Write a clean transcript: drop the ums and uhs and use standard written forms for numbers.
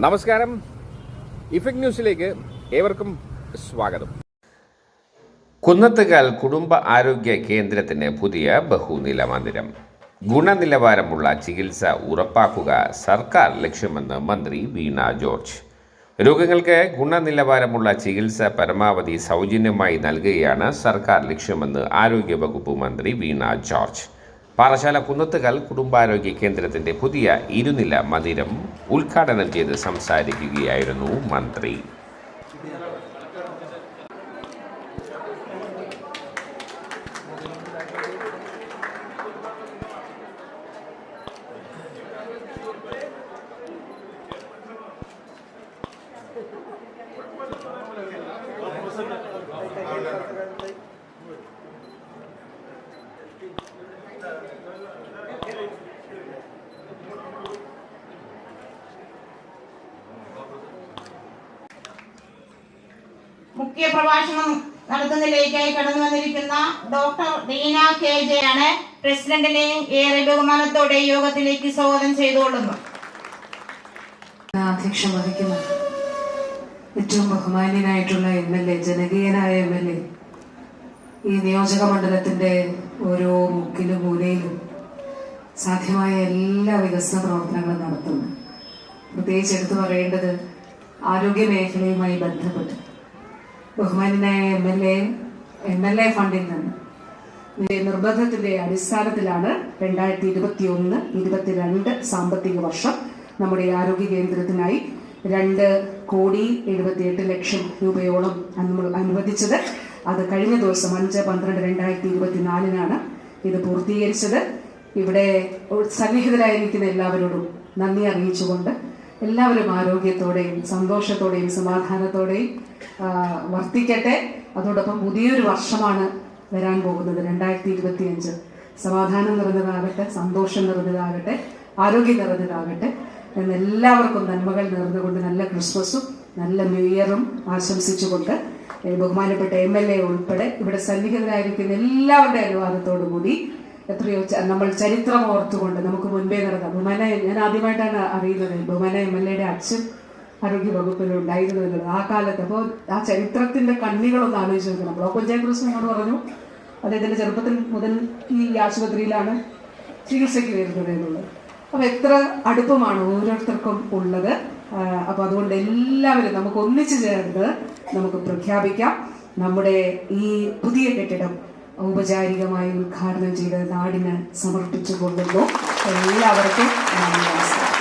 നമസ്കാരം. ഇഫക്ട് ന്യൂസിലേക്ക് ഏവർക്കും സ്വാഗതം. കുന്നത്തുകാൽ കുടുംബ ആരോഗ്യ കേന്ദ്രത്തിന് പുതിയ ബഹുനില മന്ദിരം. ഗുണനിലവാരമുള്ള ചികിത്സ ഉറപ്പാക്കുക സർക്കാർ ലക്ഷ്യമെന്ന് മന്ത്രി വീണ ജോർജ്. രോഗങ്ങൾക്ക് ഗുണനിലവാരമുള്ള ചികിത്സ പരമാവധി സൗജന്യമായി നൽകുകയാണ് സർക്കാർ ലക്ഷ്യമെന്ന് ആരോഗ്യവകുപ്പ് മന്ത്രി വീണ ജോർജ് പാറശാല കുന്നത്തുകാൽ കുടുംബാരോഗ്യ കേന്ദ്രത്തിന്റെ പുതിയ ഇരുനില മന്ദിരം ഉദ്ഘാടനം ചെയ്ത് സംസാരിക്കുകയായിരുന്നു മന്ത്രി. മുഖ്യ പ്രഭാഷണം നടത്തുന്നതിലേക്കായി കടന്നു വന്നിരിക്കുന്ന ഡോക്ടർ ഡീന KJ ആണ് പ്രസിഡന്റിനെയും ഏറെ ബഹുമാനത്തോടെ യോഗത്തിലേക്ക് സ്വാഗതം ചെയ്തുകൊള്ളുന്നു. അധ്യക്ഷം വഹിക്കുന്നു ഏറ്റവും ബഹുമാന്യനായിട്ടുള്ള MLA, ജനകീയനായ MLA, ഈ നിയോജക മണ്ഡലത്തിന്റെ ഓരോ മുക്കിലും മൂലയിലും സാധ്യമായ എല്ലാ വികസന പ്രവർത്തനങ്ങളും നടത്തുന്നു. പ്രത്യേകിച്ച് എടുത്തു പറയേണ്ടത് ആരോഗ്യ മേഖലയുമായി ബന്ധപ്പെട്ട് ബഹുമാന്യനായ MLA ഫണ്ടിൽ നിന്ന് നിർബന്ധത്തിന്റെ അടിസ്ഥാനത്തിലാണ് 2021-22 സാമ്പത്തിക വർഷം നമ്മുടെ ആരോഗ്യ കേന്ദ്രത്തിനായി 2,78,00,000 രൂപയോളം അനുവദിച്ചത്. അത് കഴിഞ്ഞ ദിവസം 5/12/2024 ഇത് പൂർത്തീകരിച്ചത്. ഇവിടെ സന്നിഹിതരായിരിക്കുന്ന എല്ലാവരോടും നന്ദി അറിയിച്ചുകൊണ്ട് എല്ലാവരും ആരോഗ്യത്തോടെയും സന്തോഷത്തോടെയും സമാധാനത്തോടെയും വർത്തിക്കട്ടെ. അതോടൊപ്പം പുതിയൊരു വർഷമാണ് വരാൻ പോകുന്നത് 2025. സമാധാനം നിറഞ്ഞതാകട്ടെ, സന്തോഷം നിറഞ്ഞതാകട്ടെ, ആരോഗ്യം നിറഞ്ഞതാകട്ടെ എന്നെല്ലാവർക്കും നന്മകൾ നേർന്നുകൊണ്ട് നല്ല ക്രിസ്മസും നല്ല ന്യൂ ഇയറും ആശംസിച്ചുകൊണ്ട് ബഹുമാനപ്പെട്ട MLA ഉൾപ്പെടെ ഇവിടെ സന്നിഹിതരായിരിക്കുന്ന എല്ലാവരുടെ അനുവാദത്തോടു കൂടി എത്രയോ നമ്മൾ ചരിത്രം ഓർത്തുകൊണ്ട് നമുക്ക് മുൻപേ നടന്ന ഞാൻ ആദ്യമായിട്ടാണ് അറിയുന്നത് ബഹുമാന MLA അച്ഛൻ ആരോഗ്യ വകുപ്പിൽ ഉണ്ടായിരുന്നു എന്നുള്ളത് ആ കാലത്ത്. അപ്പോൾ ആ ചരിത്രത്തിന്റെ കണ്ണികളൊന്ന് ആലോചിച്ച് നോക്കണം. ബ്ലോക്ക് പഞ്ചായത്ത് പ്രസിഡന്റ് പറഞ്ഞു അദ്ദേഹത്തിന്റെ ചെറുപ്പത്തിൽ മുതൽ ഈ ആശുപത്രിയിലാണ് ചികിത്സയ്ക്ക് വരുന്നത് എന്നുള്ളത്. അപ്പൊ എത്ര അടുപ്പമാണ് ഓരോരുത്തർക്കും ഉള്ളത്. അപ്പൊ അതുകൊണ്ട് എല്ലാവരും നമുക്ക് ഒന്നിച്ചു ചേർന്ന് നമുക്ക് പ്രഖ്യാപിക്കാം. നമ്മുടെ ഈ പുതിയ കെട്ടിടം ഔപചാരികമായി ഉദ്ഘാടനം ചെയ്ത് നാടിന് സമർപ്പിച്ചു കൊള്ളുന്നു. എല്ലാവർക്കും നമസ്കാരം.